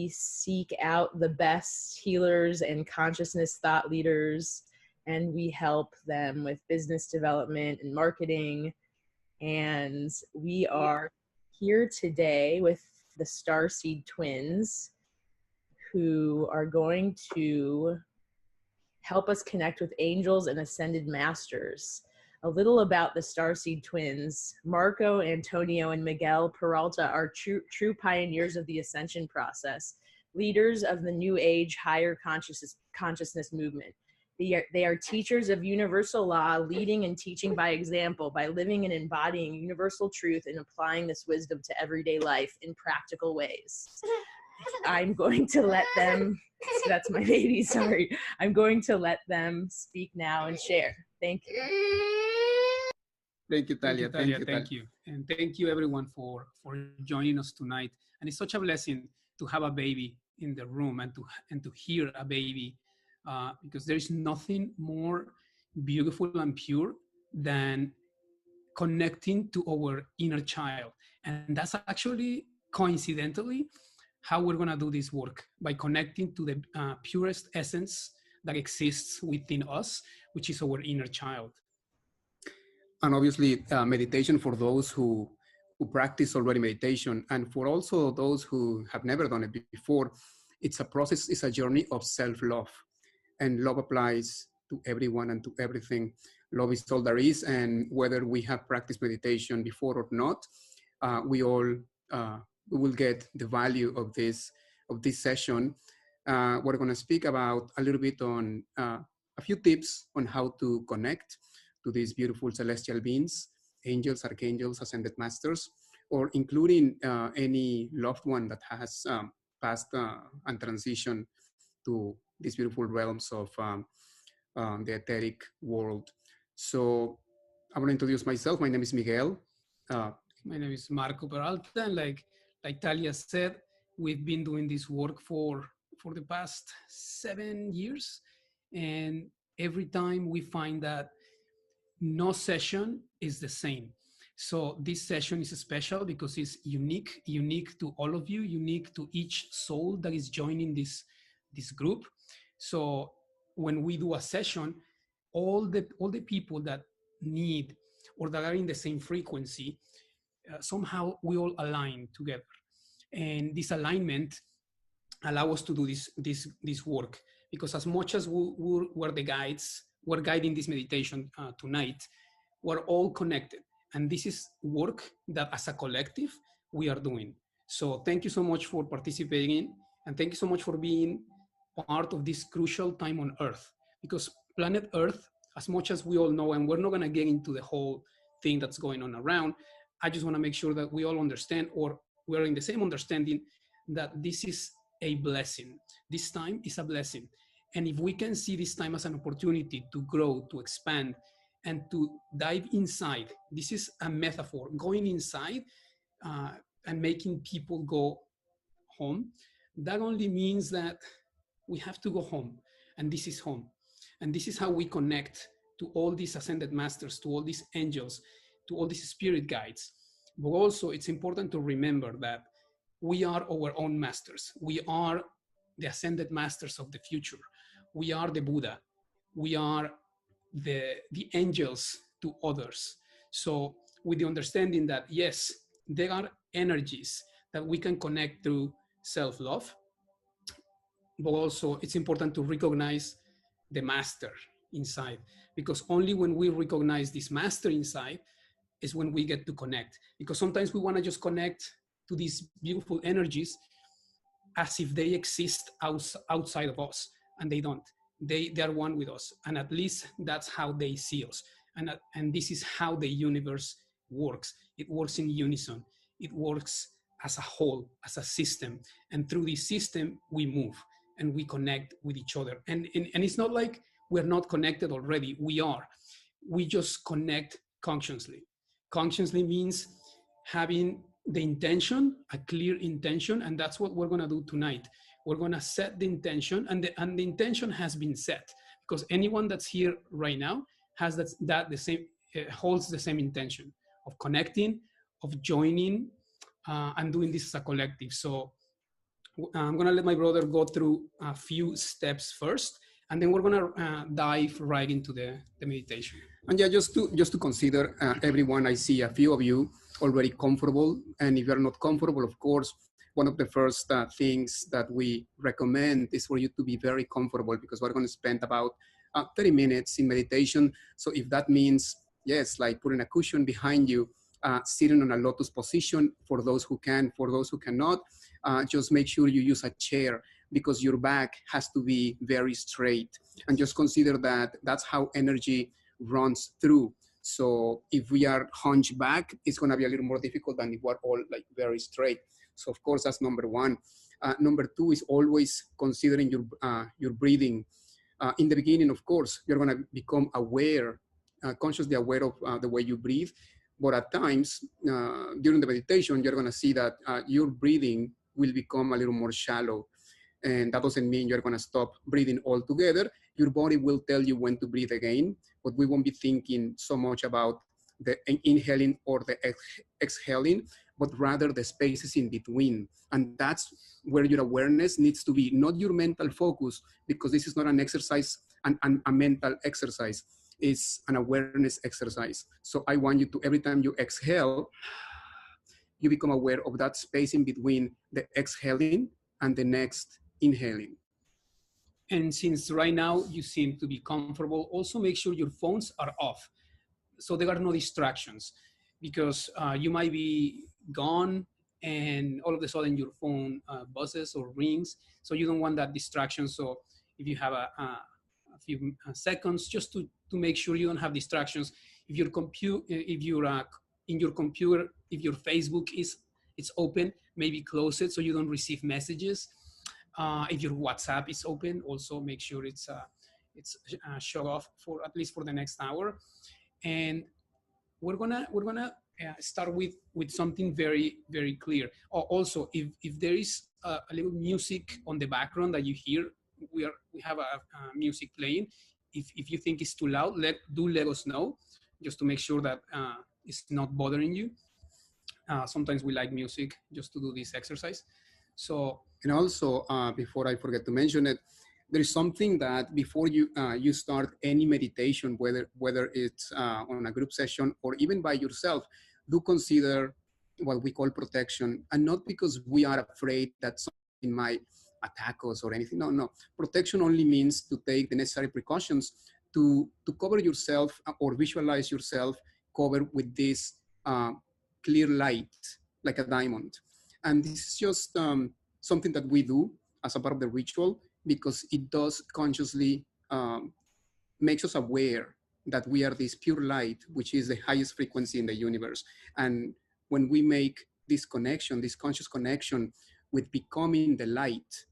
we seek out the best healers and consciousness thought leaders, and we help them with business development and marketing. And we are here today with the Starseed twins, who are going to help us connect with angels and ascended masters. A little about the Starseed twins. Marco, Antonio, and Miguel Peralta are true pioneers of the ascension process, leaders of the New Age higher consciousness movement. They are teachers of universal law, leading and teaching by example, by living and embodying universal truth and applying this wisdom to everyday life in practical ways. I'm going to let them, that's my baby, sorry. I'm going to let them speak now and share. Thank you. Thank you, Talia. Thank you. And thank you everyone for joining us tonight. And it's such a blessing to have a baby in the room and to hear a baby, because there's nothing more beautiful and pure than connecting to our inner child. And that's actually coincidentally how we're going to do this work, by connecting to the purest essence that exists within us, which is our inner child. And obviously meditation for those who practice already meditation, and for also those who have never done it before, it's a process, it's a journey of self-love. And love applies to everyone and to everything. Love is all there is, and whether we have practiced meditation before or not, we all we will get the value of this session. We're going to speak about a little bit on a few tips on how to connect to these beautiful celestial beings, angels, archangels, ascended masters, or including any loved one that has passed and transitioned to these beautiful realms of the etheric world. So I'm going to introduce myself. My name is Miguel. My name is Marco Peralta, and like Talia said, we've been doing this work for the past 7 years, and every time we find that no session is the same. So this session is special because it's unique to all of you, unique to each soul that is joining this group. So when we do a session, all the people that need or that are in the same frequency, somehow we all align together, and this alignment allow us to do this work, because as much as we're the guides, we're guiding this meditation tonight, we're all connected, and this is work that as a collective we are doing. So thank you so much for participating, and thank you so much for being part of this crucial time on Earth, because planet Earth, as much as we all know, and we're not going to get into the whole thing that's going on around, I just want to make sure that we all understand, or we're in the same understanding, that this is a blessing. This time is a blessing. And if we can see this time as an opportunity to grow, to expand, and to dive inside, this is a metaphor, going inside and making people go home. That only means that we have to go home, and this is home. And this is how we connect to all these ascended masters, to all these angels, to all these spirit guides. But also it's important to remember that we are our own masters. We are the ascended masters of the future. We are the Buddha. We are the angels to others. So with the understanding that, yes, there are energies that we can connect through self-love, but also it's important to recognize the master inside, because only when we recognize this master inside is when we get to connect. Because sometimes we want to just connect to these beautiful energies as if they exist outside of us, and they don't. They are one with us, and at least that's how they see us. And this is how the universe works. It works in unison. It works as a whole, as a system. And through this system, we move and we connect with each other. And it's not like we're not connected already. We are. We just connect consciously. Consciously means having the intention, a clear intention, and that's what we're going to do tonight. We're going to set the intention, and the intention has been set, because anyone that's here right now has that the same, holds the same intention of connecting, of joining, and doing this as a collective. So I'm going to let my brother go through a few steps first, and then we're going to dive right into the meditation. And yeah, just to consider everyone, I see a few of you already comfortable. And if you're not comfortable, of course, one of the first things that we recommend is for you to be very comfortable, because we're going to spend about 30 minutes in meditation. So if that means, yes, like putting a cushion behind you, sitting on a lotus position for those who can, for those who cannot, just make sure you use a chair, because your back has to be very straight. And just consider that that's how energy runs through. So if we are hunched back, it's going to be a little more difficult than if we're all like very straight. So of course, that's number one. Number two is always considering your breathing. In the beginning, of course, you're going to become aware, consciously aware of the way you breathe. But at times during the meditation, you're going to see that your breathing will become a little more shallow. And that doesn't mean you're going to stop breathing altogether. Your body will tell you when to breathe again, but we won't be thinking so much about the inhaling or the exhaling, but rather the spaces in between. And that's where your awareness needs to be, not your mental focus, because this is not an exercise, a mental exercise. It's an awareness exercise. So I want you to, every time you exhale, you become aware of that space in between the exhaling and the next inhaling. And since right now you seem to be comfortable, also make sure your phones are off, so there are no distractions, because you might be gone and all of a sudden your phone buzzes or rings. So you don't want that distraction. So if you have a few seconds just to make sure you don't have distractions. If your if you're in your computer, if your Facebook it's open, maybe close it so you don't receive messages. If your WhatsApp is open, also make sure it's shut off for at least for the next hour. And we're gonna start with something very, very clear. Also, if there is a little music on the background that you hear, we have a music playing. If you think it's too loud, let us know, just to make sure that it's not bothering you. Sometimes we like music just to do this exercise. So, and also before I forget to mention it, there is something that before you start any meditation, whether it's on a group session or even by yourself, do consider what we call protection. And not because we are afraid that something might attack us or anything. No. Protection only means to take the necessary precautions to cover yourself or visualize yourself covered with this clear light, like a diamond. And this is just something that we do as a part of the ritual, because it does consciously makes us aware that we are this pure light, which is the highest frequency in the universe. And when we make this connection, this conscious connection with becoming the light,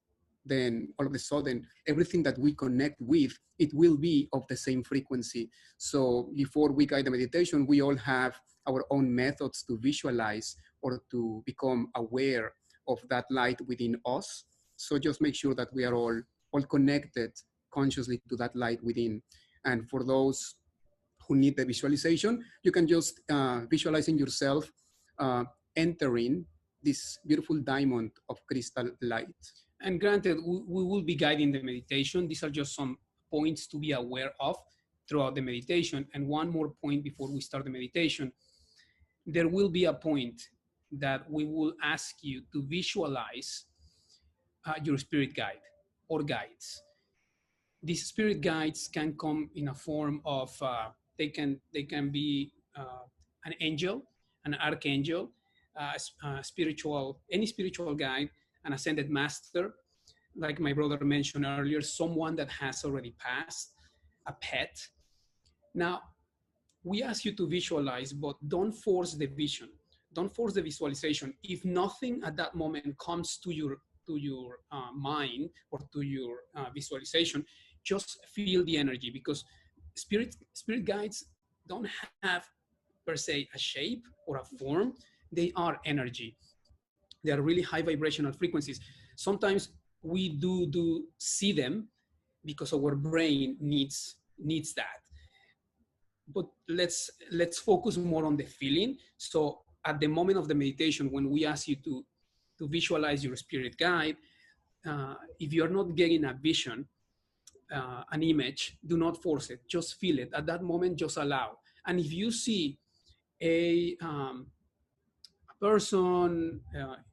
then all of a sudden, everything that we connect with, it will be of the same frequency. So before we guide the meditation, we all have our own methods to visualize or to become aware of that light within us. So just make sure that we are all connected consciously to that light within. And for those who need the visualization, you can just visualizing yourself entering this beautiful diamond of crystal light. And granted, we will be guiding the meditation. These are just some points to be aware of throughout the meditation. And one more point before we start the meditation. There will be a point that we will ask you to visualize your spirit guide or guides. These spirit guides can come in a form of, they can be an angel, an archangel, any spiritual guide, an ascended master, like my brother mentioned earlier, someone that has already passed, a pet. Now, we ask you to visualize, but don't force the vision. Don't force the visualization. If nothing at that moment comes to your mind or to your visualization, just feel the energy, because spirit guides don't have per se a shape or a form. They are energy. They are really high vibrational frequencies. Sometimes we do see them because our brain needs that. But let's focus more on the feeling. So at the moment of the meditation, when we ask you to visualize your spirit guide, if you're not getting a vision, an image, do not force it. Just feel it. At that moment, just allow. And if you see a person,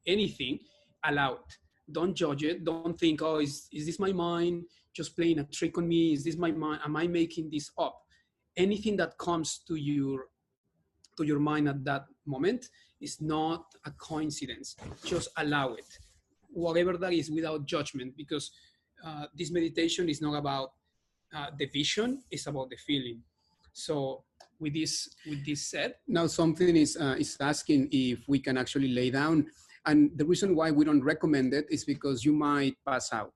anything, allow it. Don't judge it. Don't think, oh, is this my mind just playing a trick on me? Is this my mind? Am I making this up? Anything that comes to your mind at that moment is not a coincidence. Just allow it, whatever that is, without judgment, because this meditation is not about the vision, it's about the feeling. So with this said, now something is asking if we can actually lay down, and the reason why we don't recommend it is because you might pass out,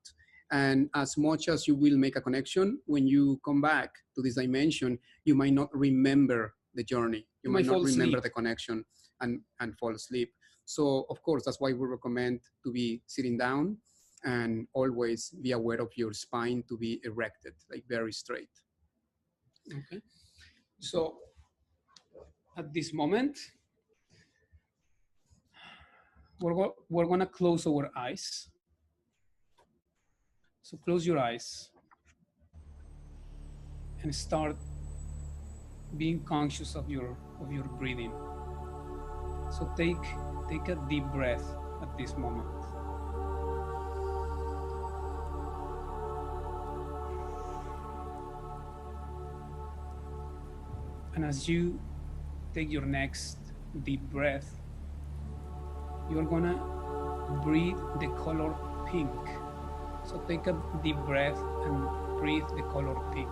and as much as you will make a connection, when you come back to this dimension, you might not remember the journey, you might not remember the connection, and fall asleep. So of course, that's why we recommend to be sitting down and always be aware of your spine to be erected, like very straight. Okay. So at this moment, we're gonna close our eyes. So close your eyes and start being conscious of your breathing. So take a deep breath at this moment. And as you take your next deep breath, you're gonna breathe the color pink. So take a deep breath and breathe the color pink.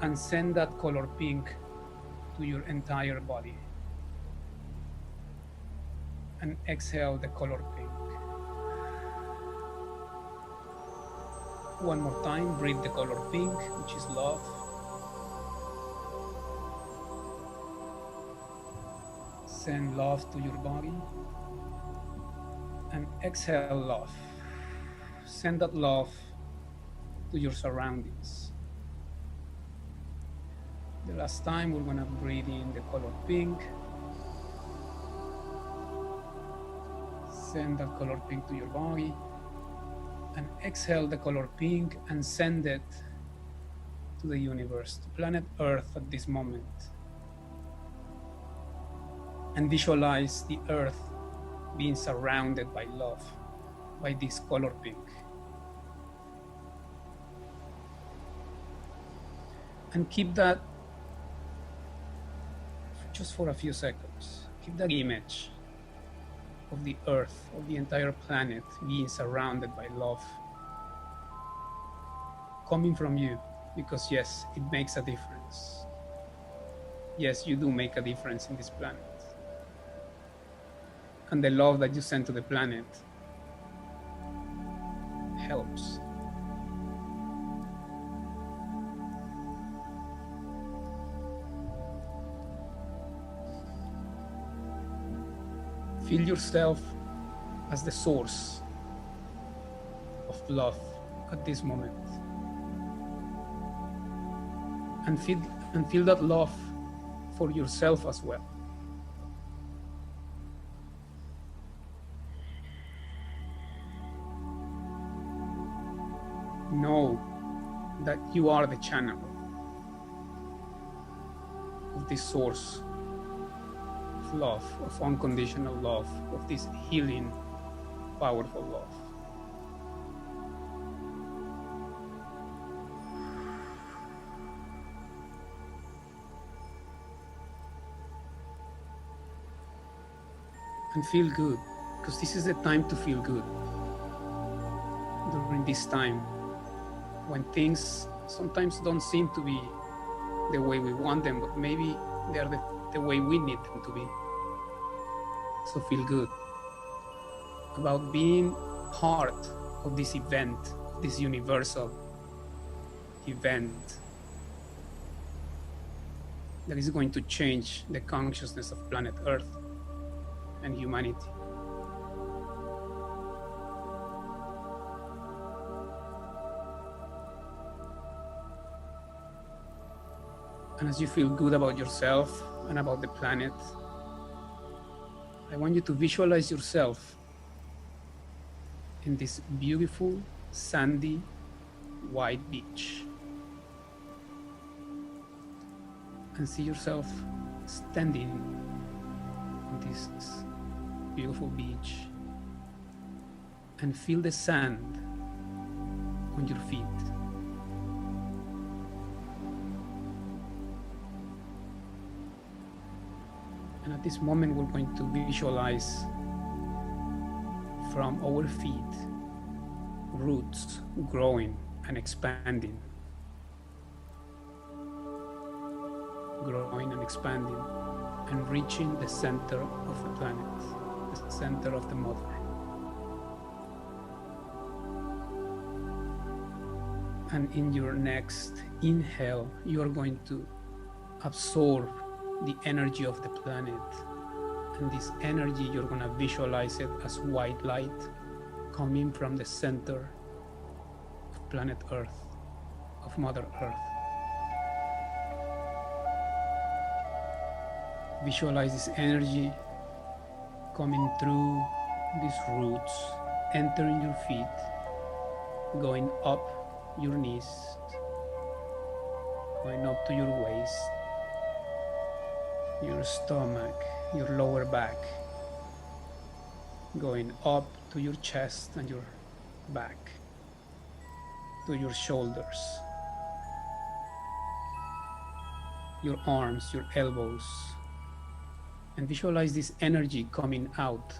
And send that color pink to your entire body. And exhale the color pink. One more time, breathe the color pink, which is love. Send love to your body. And exhale love. Send that love to your surroundings. The last time, we're gonna breathe in the color pink. Send that color pink to your body. And exhale the color pink and send it to the universe, to planet Earth at this moment. And visualize the Earth being surrounded by love, by this color pink. And keep that just for a few seconds. Keep that image of the Earth, of the entire planet being surrounded by love coming from you, because yes, it makes a difference. Yes, you do make a difference in this planet. And the love that you send to the planet helps. Feel yourself as the source of love at this moment. And feel that love for yourself as well. Know that you are the channel of this source of love, of unconditional love, of this healing, powerful love. And feel good, because this is the time to feel good. During this time, when things sometimes don't seem to be the way we want them, but maybe they're the way we need them to be. So feel good about being part of this event, this universal event that is going to change the consciousness of planet Earth and humanity. And as you feel good about yourself and about the planet, I want you to visualize yourself in this beautiful, sandy, white beach. And see yourself standing on this beautiful beach and feel the sand on your feet. And at this moment, we're going to visualize from our feet roots growing and expanding, growing and expanding, and reaching the center of the planet, the center of the mother. And in your next inhale, you are going to absorb the energy of the planet. And this energy, you're going to visualize it as white light coming from the center of planet Earth, of Mother Earth. Visualize this energy coming through these roots, entering your feet, going up your knees, going up to your waist, your stomach, your lower back, going up to your chest and your back, to your shoulders, your arms, your elbows, and visualize this energy coming out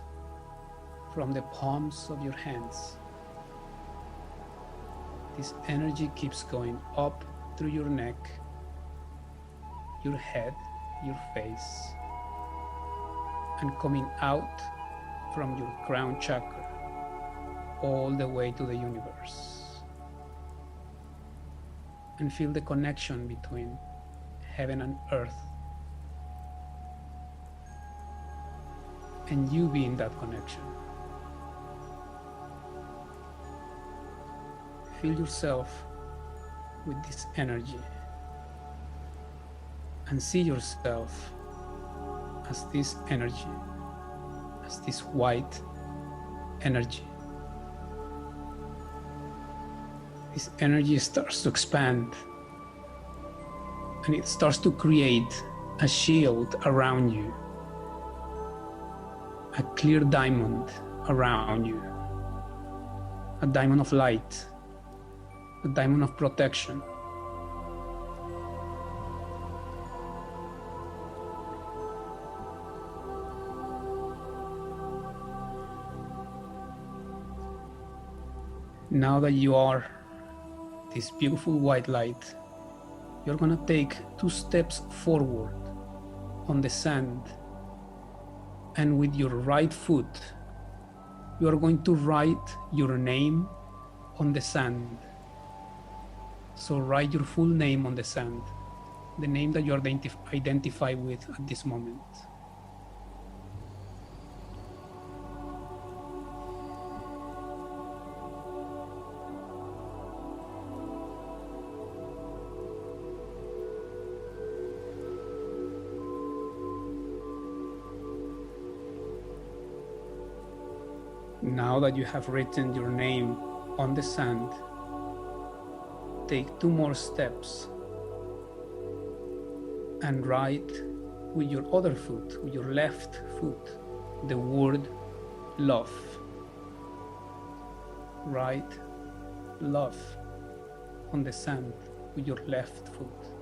from the palms of your hands. This energy keeps going up through your neck, your head, your face, and coming out from your crown chakra all the way to the universe. And feel the connection between heaven and earth, and you being that connection. Fill yourself with this energy and see yourself as this energy, as this white energy. This energy starts to expand and it starts to create a shield around you, a clear diamond around you, a diamond of light, a diamond of protection. Now that you are this beautiful white light, you're going to take 2 steps forward on the sand, and with your right foot, you are going to write your name on the sand. So write your full name on the sand, the name that you identify with at this moment. Now that you have written your name on the sand, take 2 more steps and write with your other foot, with your left foot, the word love. Write love on the sand with your left foot.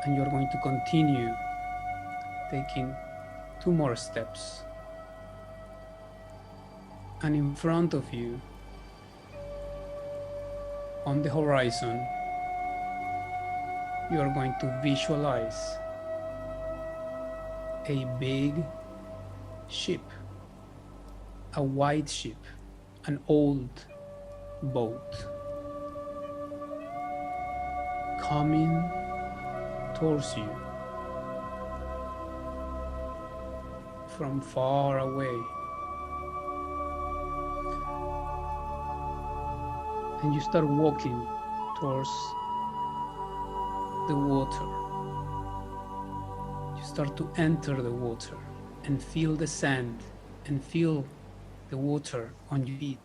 And you're going to continue taking 2 more steps. And in front of you, on the horizon, you are going to visualize a big ship, a white ship, an old boat coming towards you from far away. And you start walking towards the water. Start to enter the water and feel the sand and feel the water on your feet.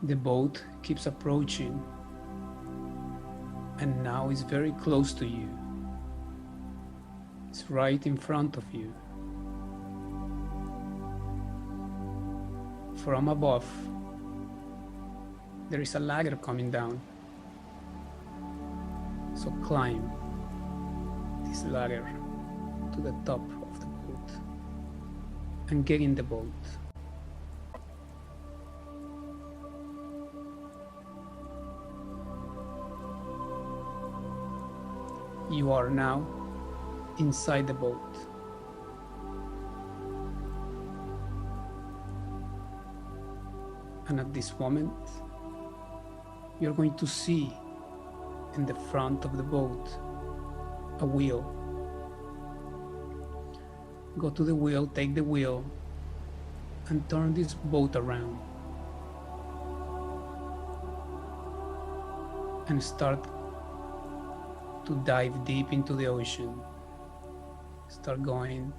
The boat keeps approaching and now is very close to you. It's right in front of you. From above, there is a ladder coming down. So climb this ladder to the top of the boat and get in the boat. You are now inside the boat. And at this moment, you're going to see in the front of the boat a wheel. Go to the wheel, take the wheel, and turn this boat around. And start to dive deep into the ocean. Start going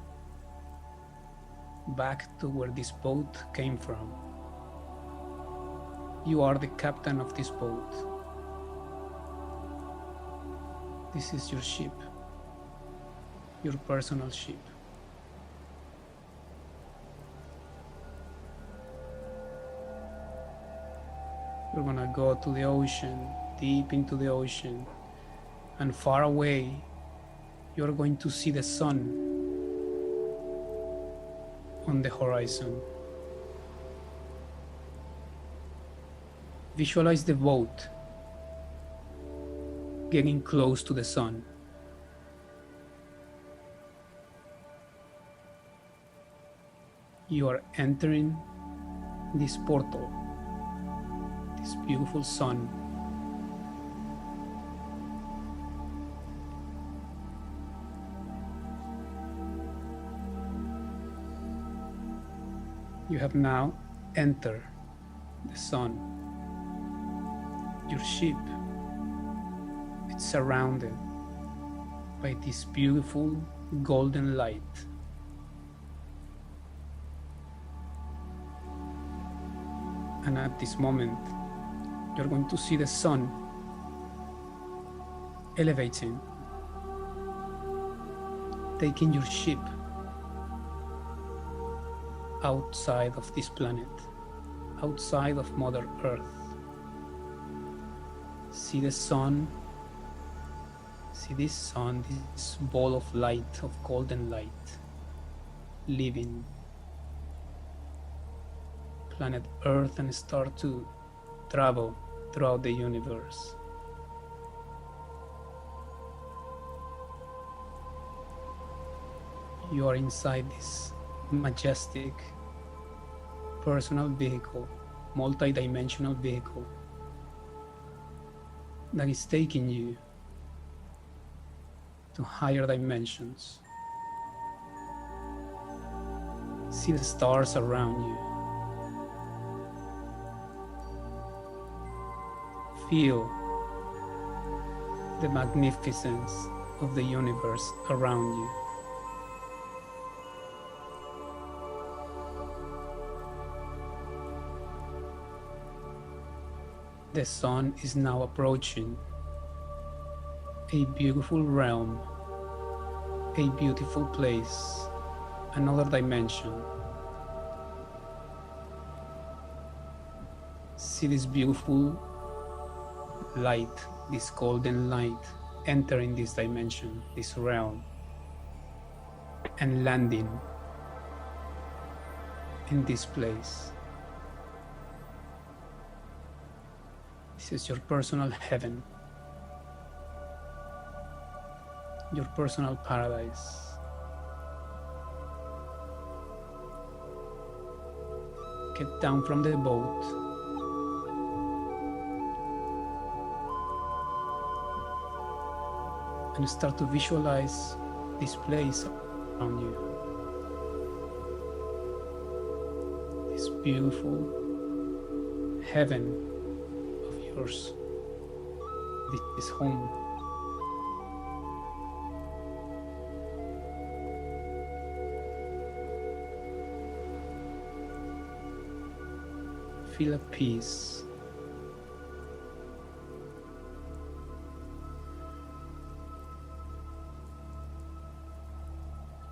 back to where this boat came from. You are the captain of this boat. This is your ship, your personal ship. You're gonna go to the ocean, deep into the ocean, and far away, you're going to see the sun on the horizon. Visualize the boat getting close to the sun. You are entering this portal, this beautiful sun. You have now entered the sun. Your ship is surrounded by this beautiful golden light. And at this moment, you're going to see the sun elevating, taking your ship outside of this planet, outside of Mother Earth. See the sun, see this sun, this ball of light, of golden light, leaving planet Earth and start to travel throughout the universe. You are inside this majestic personal vehicle, multi-dimensional vehicle that is taking you to higher dimensions. See the stars around you. Feel the magnificence of the universe around you. The sun is now approaching a beautiful realm, a beautiful place, another dimension. See this beautiful light, this golden light entering this dimension, this realm, and landing in this place. This is your personal heaven, your personal paradise. Get down from the boat and start to visualize this place around you. This beautiful heaven of yours, this is home. Feel at peace.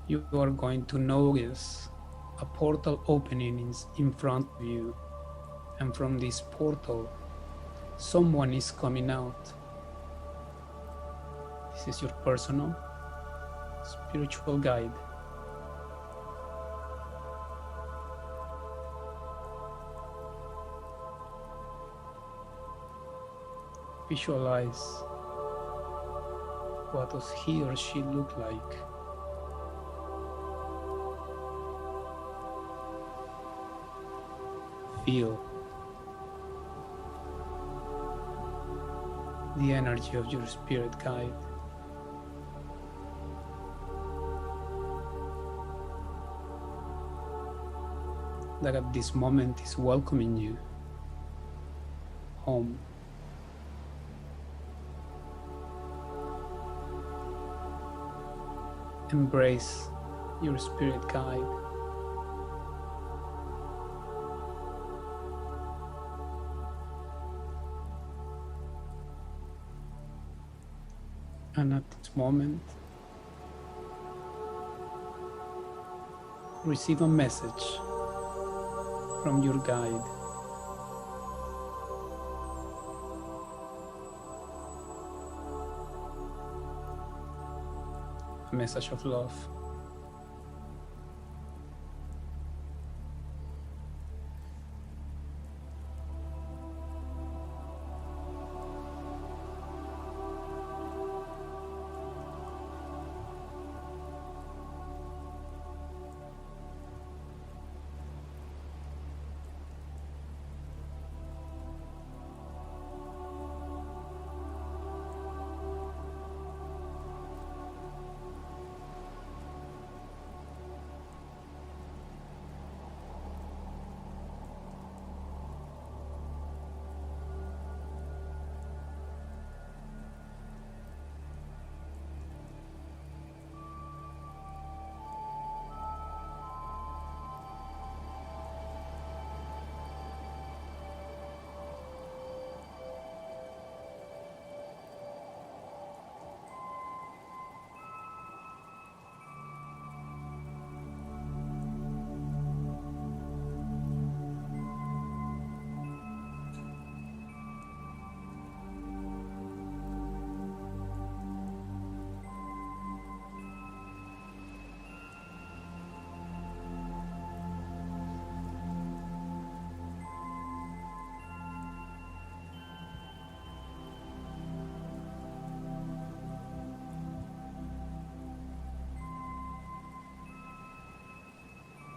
You are going to notice a portal opening in front of you, and from this portal, someone is coming out. This is your personal spiritual guide. Visualize what does he or she look like. Feel the energy of your spirit guide. That at this moment is welcoming you home. Embrace your spirit guide. And at this moment, receive a message from your guide. A message of love.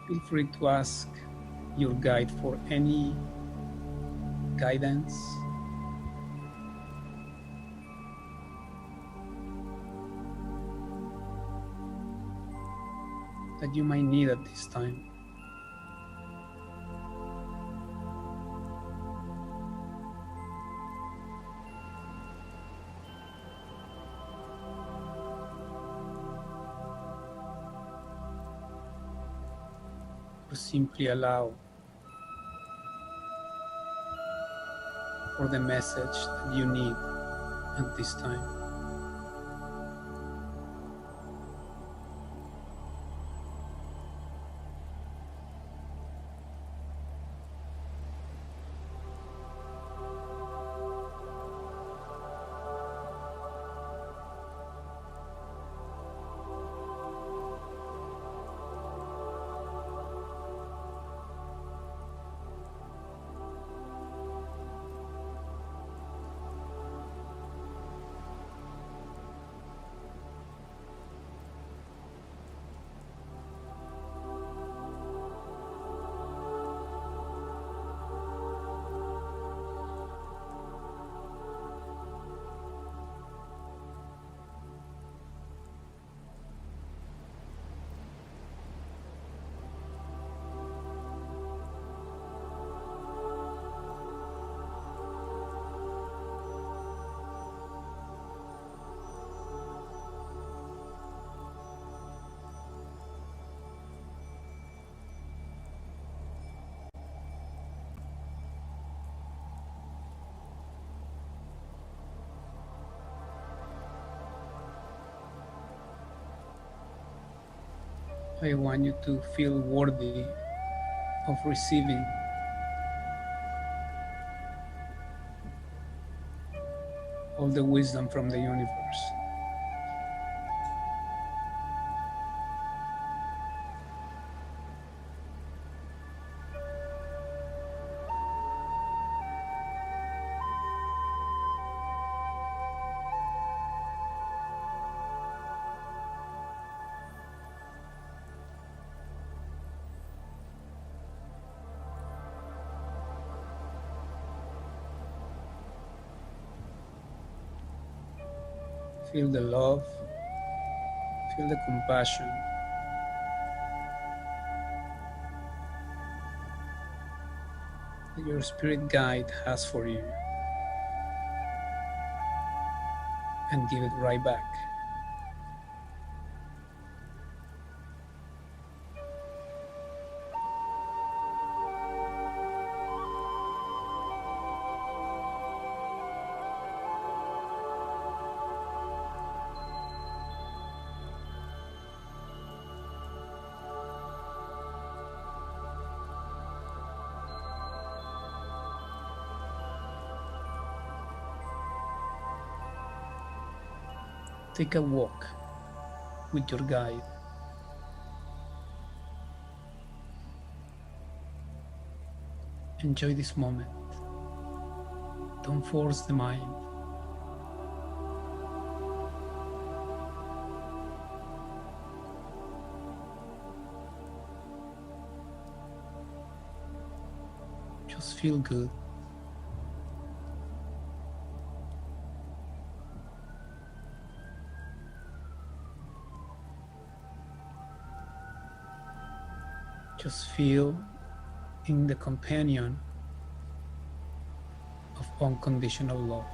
Feel free to ask your guide for any guidance. That you might need at this time. Or simply allow for the message that you need at this time. I want you to feel worthy of receiving all the wisdom from the universe. Feel the love, feel the compassion that your spirit guide has for you, and give it right back. Take a walk with your guide. Enjoy this moment. Don't force the mind. Just feel good. Just feel in the companion of unconditional love.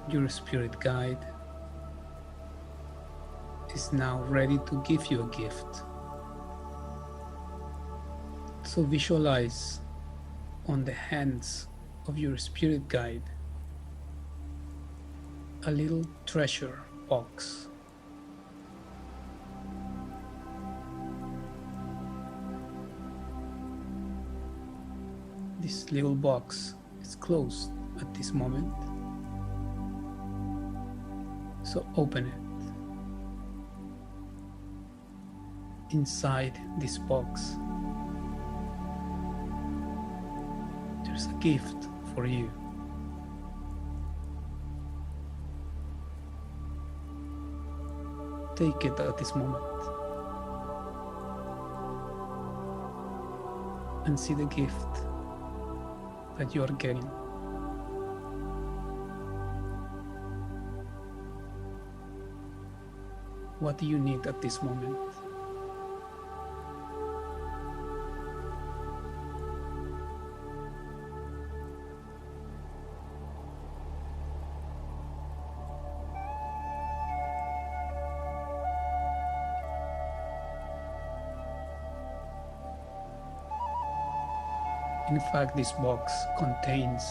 Your spirit guide is now ready to give you a gift. So visualize on the hands of your spirit guide a little treasure box. This little box is closed at this moment. So open it. Inside this box, there's a gift for you. Take it at this moment and see the gift that you are getting. What do you need at this moment? In fact, this box contains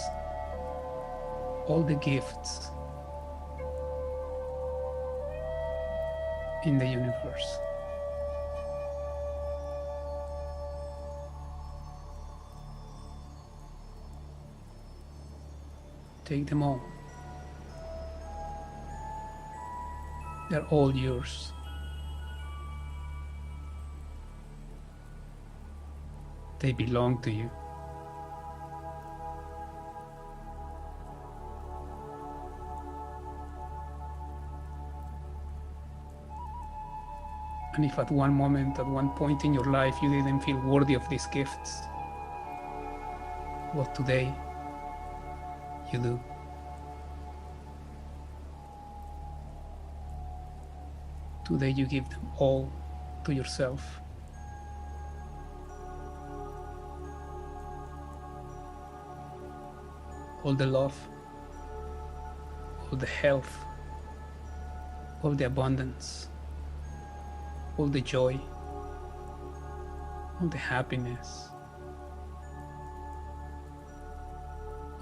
all the gifts in the universe. Take them all They're all yours. They belong to you. And if at one moment, at one point in your life, you didn't feel worthy of these gifts, well, today you do. Today you give them all to yourself. All the love, all the health, all the abundance, all the joy, all the happiness,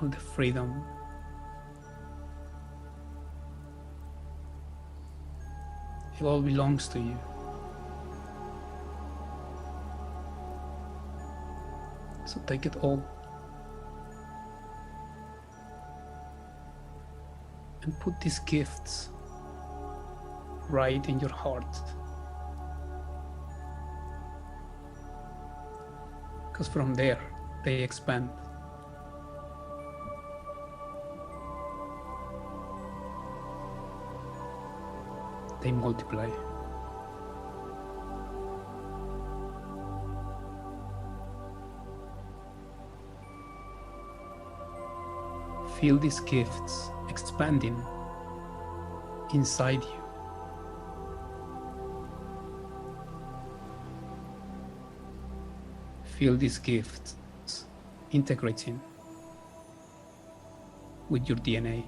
all the freedom. It all belongs to you. So take it all and put these gifts right in your heart. Because from there, they expand. They multiply. Feel these gifts expanding inside you. Feel these gifts integrating with your DNA.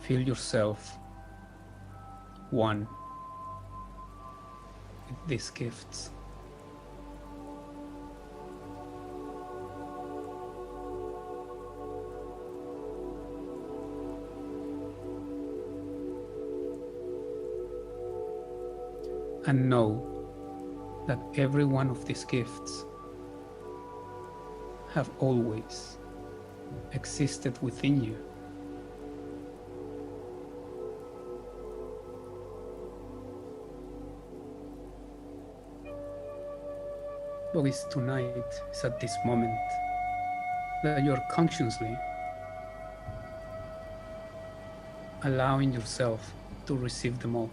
Feel yourself one with these gifts. And know that every one of these gifts have always existed within you. But it's tonight, it's at this moment, that you're consciously allowing yourself to receive them all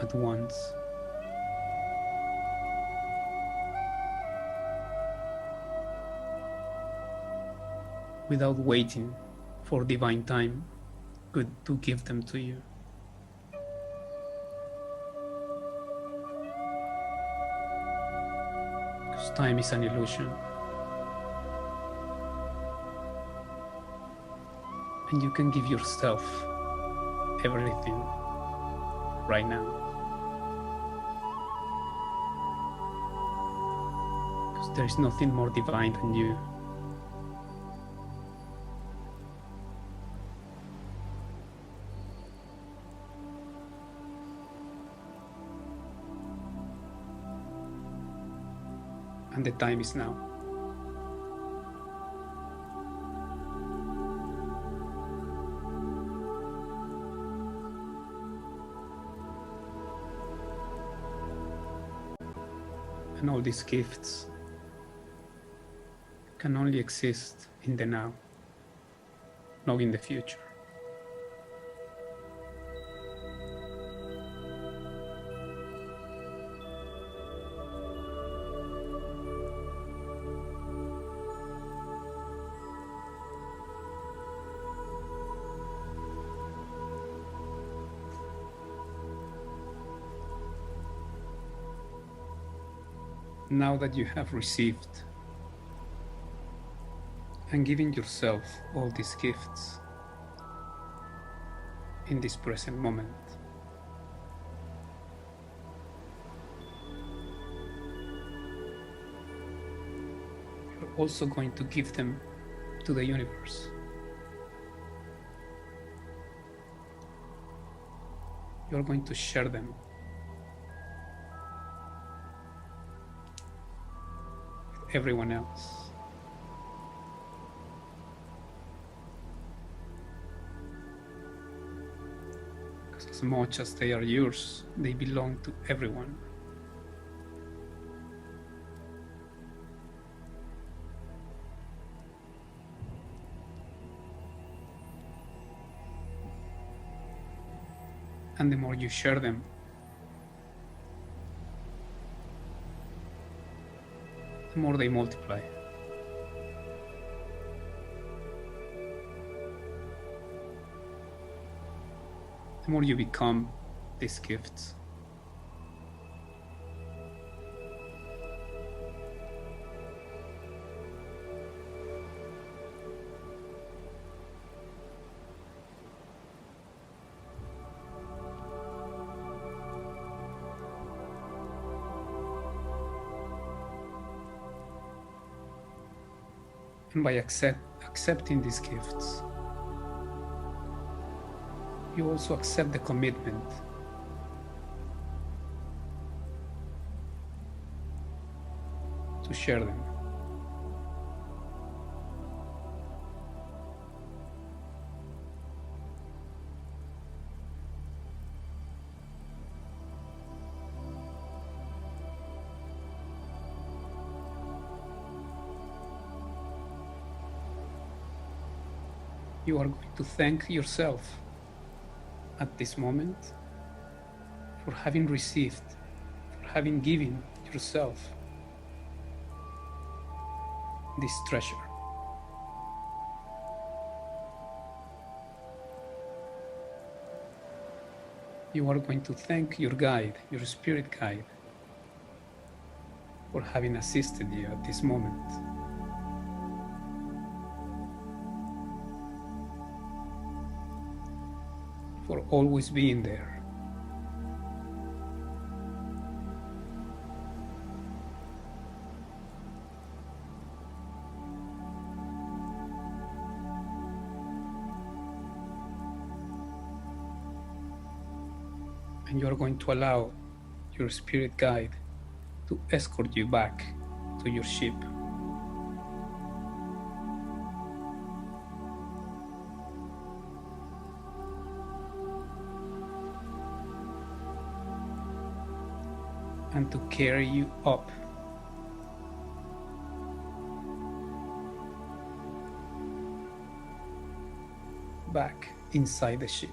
at once. Without waiting for divine time to give them to you. Because time is an illusion. And you can give yourself everything right now. Because there is nothing more divine than you. And the time is now. And all these gifts can only exist in the now, not in the future. Now that you have received and given yourself all these gifts in this present moment, also going to give them to the universe. You're going to share them with everyone else. Because as much as they are yours, they belong to everyone. And the more you share them, the more they multiply. The more you become these gifts. And by accepting these gifts, you also accept the commitment to share them. You are going to thank yourself at this moment for having received, for having given yourself this treasure. You are going to thank your guide, your spirit guide, for having assisted you at this moment. For always being there. And you are going to allow your spirit guide to escort you back to your ship. And to carry you up back inside the ship.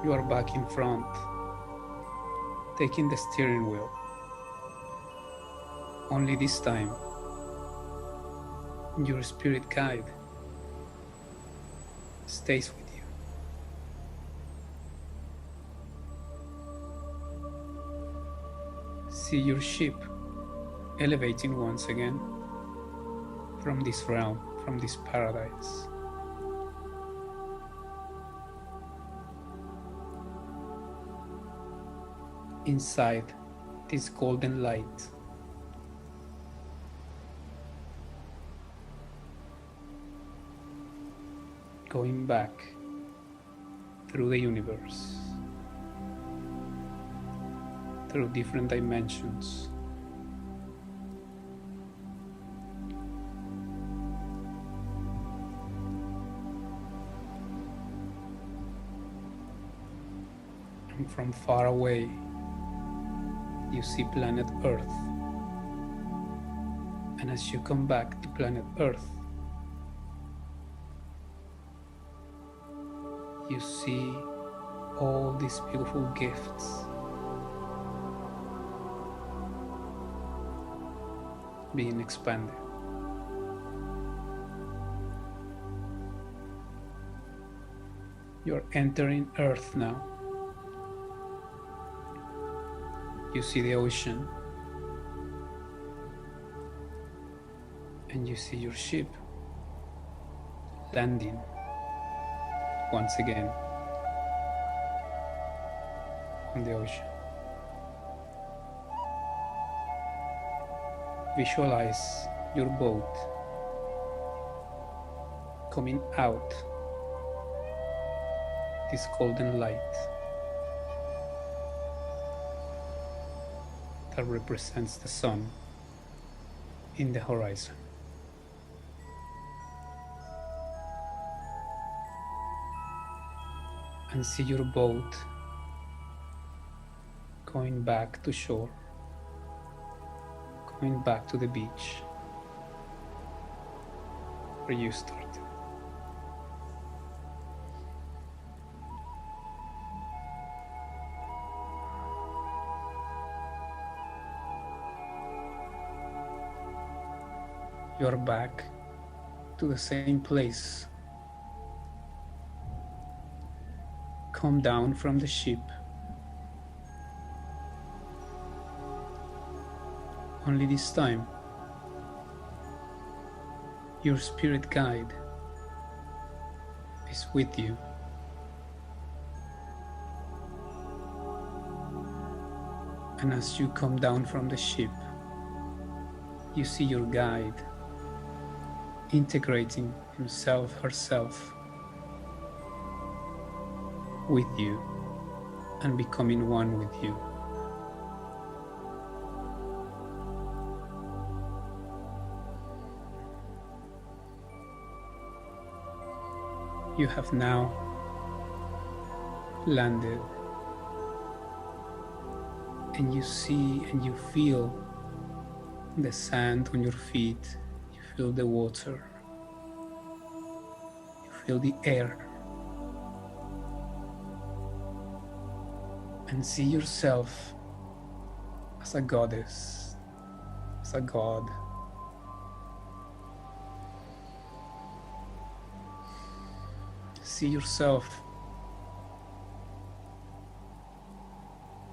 You are back in front, taking the steering wheel. Only this time, your spirit guide stays with you. See your ship elevating once again from this realm, from this paradise. Inside this golden light. Going back through the universe, through different dimensions. And from far away, you see planet Earth. And as you come back to planet Earth, you see all these beautiful gifts being expanded. You're entering Earth now. You see the ocean, and And you see your ship landing once again on the ocean. Visualize your boat coming out this golden light that represents the sun in the horizon. And see your boat going back to shore, going back to the beach where you started. You are back to the same place. Come down from the ship. Only this time, your spirit guide is with you. And as you come down from the ship, you see your guide integrating himself, herself with you and becoming one with you. You have now landed, and you see and you feel the sand on your feet, you feel the water, you feel the air, and see yourself as a goddess, as a god. See yourself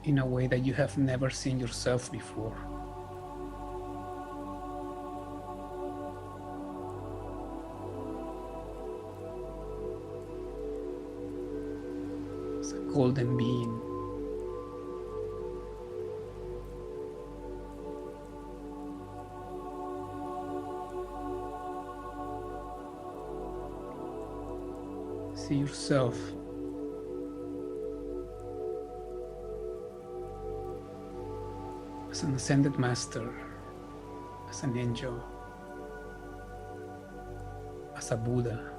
in a way that you have never seen yourself before. As a golden being. See yourself as an ascended master, as an angel, as a Buddha.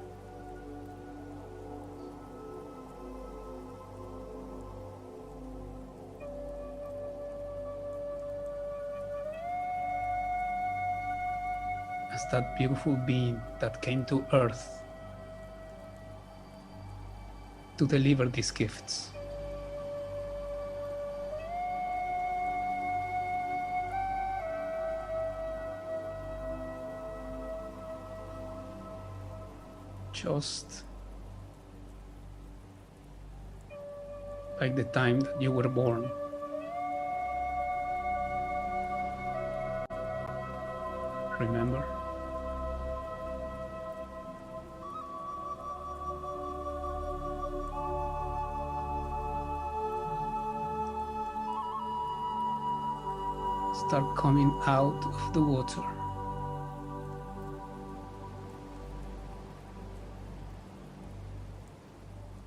As that beautiful being that came to earth to deliver these gifts. Just like the time that you were born. Remember? Start coming out of the water.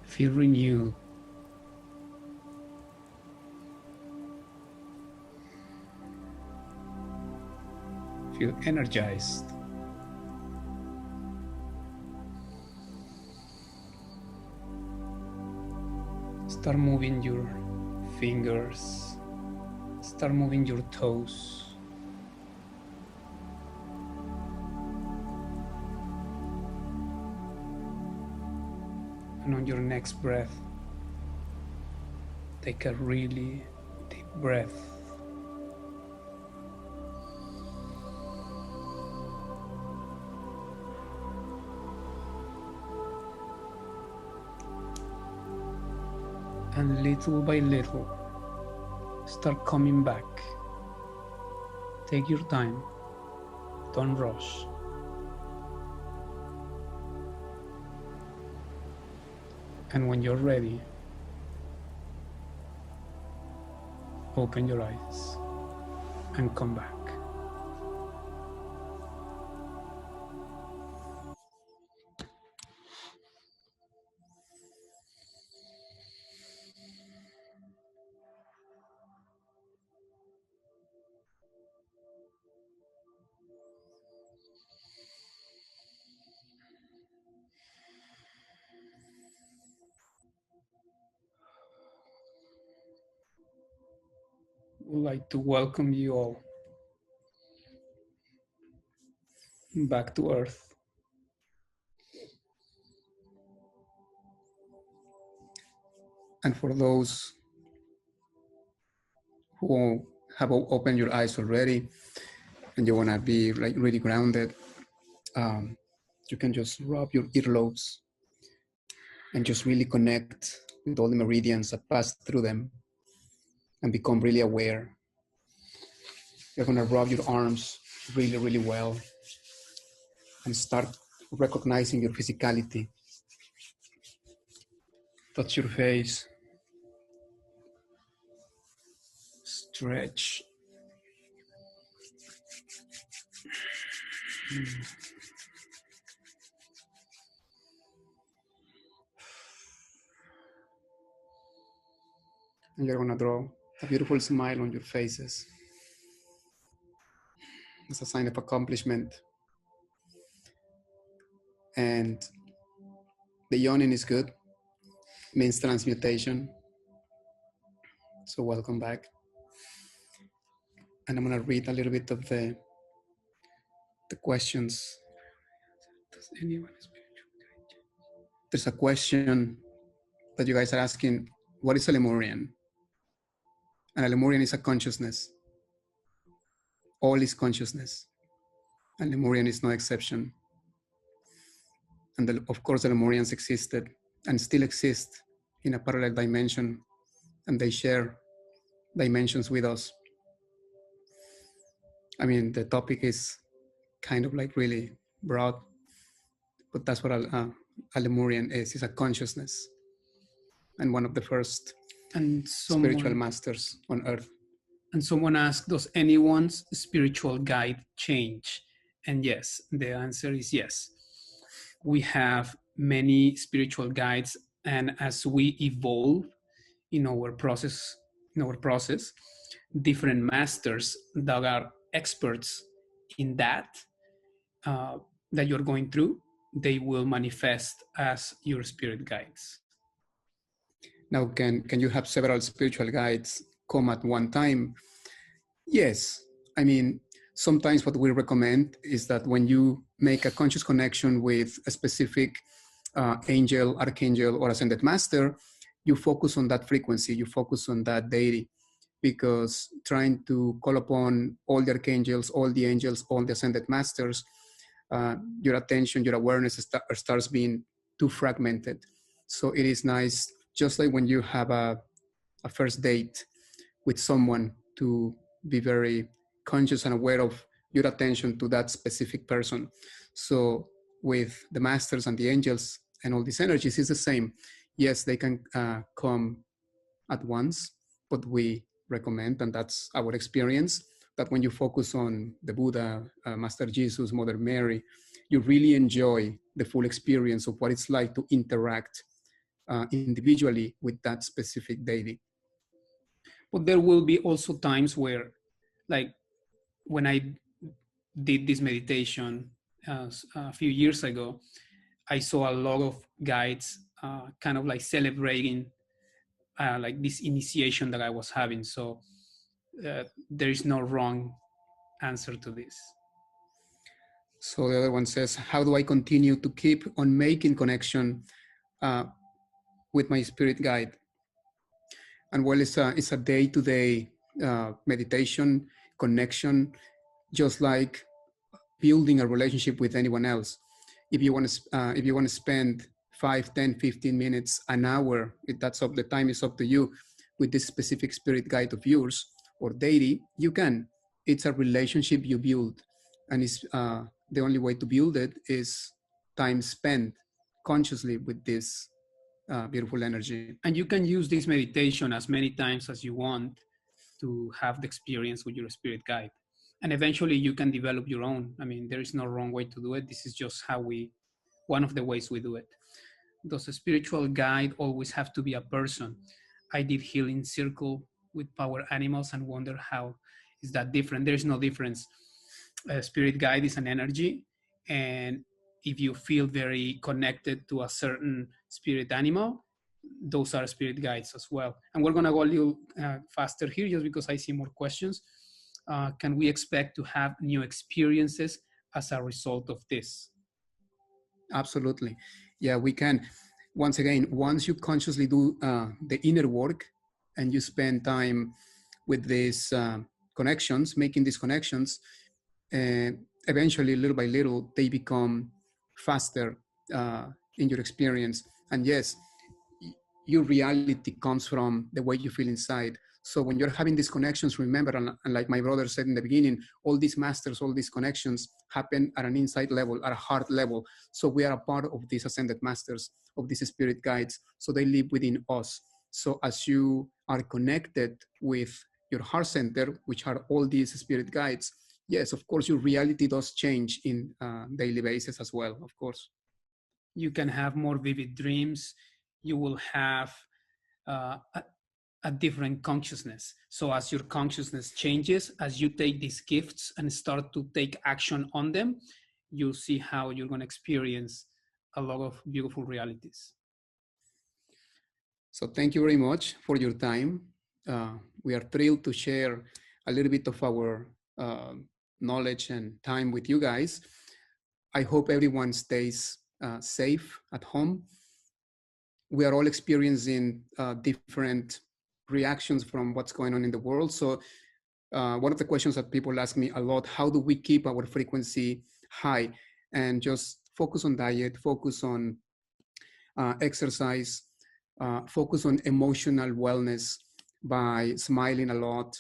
Feel renewed. Feel energized. Start moving your fingers. Start moving your toes. And on your next breath, take a really deep breath. And little by little, start coming back. Take your time. Don't rush. And when you're ready, open your eyes and come back. Would like to welcome you all back to Earth. And for those who have opened your eyes already and you want to be like really grounded, you can just rub your earlobes and just really connect with all the meridians that pass through them and become really aware. You're going to rub your arms really, really well and start recognizing your physicality. Touch your face. Stretch. And you're going to draw a beautiful smile on your faces as a sign of accomplishment. And the yawning is good, means transmutation. So welcome back. And I'm going to read a little bit of the questions. Does anyone There's a question that you guys are asking, what is a Lemurian? And a Lemurian is a consciousness. All is consciousness. And Lemurian is no exception. And of course, the Lemurians existed and still exist in a parallel dimension, and they share dimensions with us. I mean, the topic is kind of like really broad, but that's what a Lemurian is. It's a consciousness and one of the first spiritual masters on Earth. And someone asked, does anyone's spiritual guide change? And yes, the answer is yes. We have many spiritual guides, and as we evolve in our process, different masters that are experts in that you're going through, they will manifest as your spirit guides. Now, can you have several spiritual guides come at one time? Yes. I mean, sometimes what we recommend is that when you make a conscious connection with a specific angel, archangel, or ascended master, you focus on that frequency, you focus on that deity, because trying to call upon all the archangels, all the angels, all the ascended masters, your attention, your awareness starts being too fragmented. So it is nice, just like when you have a first date with someone, to be very conscious and aware of your attention to that specific person. So with the masters and the angels and all these energies, it's the same. Yes, they can come at once, but we recommend, and that's our experience, that when you focus on the Buddha, Master Jesus, Mother Mary, you really enjoy the full experience of what it's like to interact individually with that specific deity. But there will be also times where, like when I did this meditation a few years ago, I saw a lot of guides kind of like celebrating like this initiation that I was having. So there is no wrong answer to this. So the other one says, how do I continue to keep on making connection with my spirit guide? And well, it's a day-to-day meditation, connection, just like building a relationship with anyone else. If you want to spend 5, 10, 15 minutes, an hour, the time is up to you, with this specific spirit guide of yours or deity, you can. It's a relationship you build, and it's the only way to build it is time spent consciously with this beautiful energy. And you can use this meditation as many times as you want to have the experience with your spirit guide. And eventually you can develop your own. I mean, there is no wrong way to do it. This is just one of the ways we do it. Does a spiritual guide always have to be a person? I did healing circle with power animals and wonder how is that different. There is no difference. A spirit guide is an energy, and if you feel very connected to a certain spirit animal, those are spirit guides as well. And we're gonna go a little faster here just because I see more questions. Can we expect to have new experiences as a result of this? Absolutely. Yeah, we can. Once again, once you consciously do the inner work and you spend time with these connections, making these connections, eventually, little by little, they become faster in your experience. And yes, your reality comes from the way you feel inside. So when you're having these connections, remember, and like my brother said in the beginning, all these masters, all these connections happen at an inside level, at a heart level. So we are a part of these ascended masters, of these spirit guides. So they live within us. So as you are connected with your heart center, which are all these spirit guides, yes, of course, your reality does change in daily basis as well, of course. You can have more vivid dreams. You will have a different consciousness. So as your consciousness changes, as you take these gifts and start to take action on them, you'll see how you're going to experience a lot of beautiful realities. So thank you very much for your time. We are thrilled to share a little bit of our knowledge and time with you guys. I hope everyone stays safe at home. We are all experiencing different reactions from what's going on in the world. So one of the questions that people ask me a lot, how do we keep our frequency high? And just focus on diet, focus on exercise, focus on emotional wellness by smiling a lot,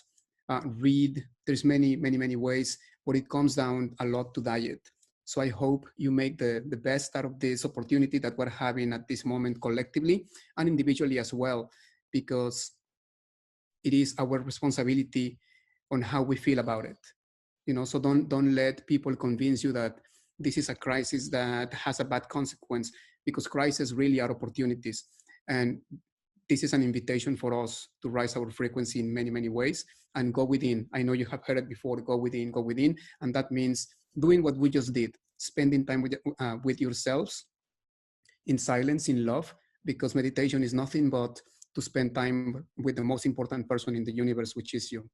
read. There's many ways, but it comes down a lot to diet. So I hope you make the best out of this opportunity that we're having at this moment collectively and individually as well, because it is our responsibility on how we feel about it. You know, so don't let people convince you that this is a crisis that has a bad consequence, because crises really are opportunities. And this is an invitation for us to rise our frequency in many ways and go within. I know you have heard it before, go within. And that means doing what we just did, spending time with yourselves in silence, in love, because meditation is nothing but to spend time with the most important person in the universe, which is you.